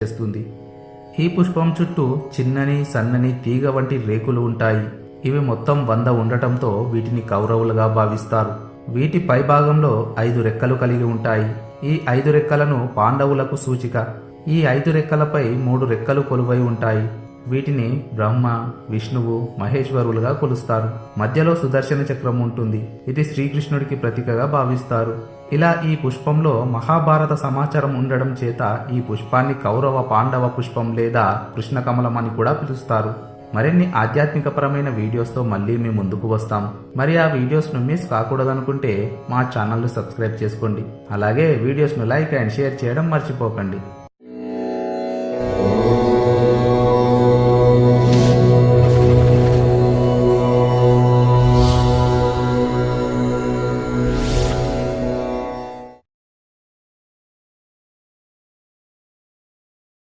చేస్తుంది. ఈ పుష్పం చుట్టూ చిన్నని సన్నని తీగ వంటి రేకులు ఉంటాయి. ఇవి మొత్తం 100 ఉండటంతో వీటిని కౌరవులుగా భావిస్తారు. వీటి పై భాగంలో 5 రెక్కలు కలిగి ఉంటాయి. ఈ 5 రెక్కలను పాండవులకు సూచిక. ఈ 5 రెక్కలపై 3 రెక్కలు కొలువై ఉంటాయి. వీటిని బ్రహ్మ, విష్ణువు, మహేశ్వరులుగా కొలుస్తారు. మధ్యలో సుదర్శన చక్రం ఉంటుంది. ఇది శ్రీకృష్ణుడికి ప్రతీకగా భావిస్తారు. ఇలా ఈ పుష్పంలో మహాభారత సమాచారం ఉండడం చేత ఈ పుష్పాన్ని కౌరవ పాండవ పుష్పం లేదా కృష్ణకమలం అని కూడా పిలుస్తారు. మరిన్ని ఆధ్యాత్మికపరమైన వీడియోస్తో మళ్ళీ మీ ముందుకు వస్తాం. మరి ఆ వీడియోస్ను మిస్ కాకూడదనుకుంటే మా ఛానల్ను సబ్స్క్రైబ్ చేసుకోండి. అలాగే వీడియోస్ను లైక్ అండ్ షేర్ చేయడం మర్చిపోకండి.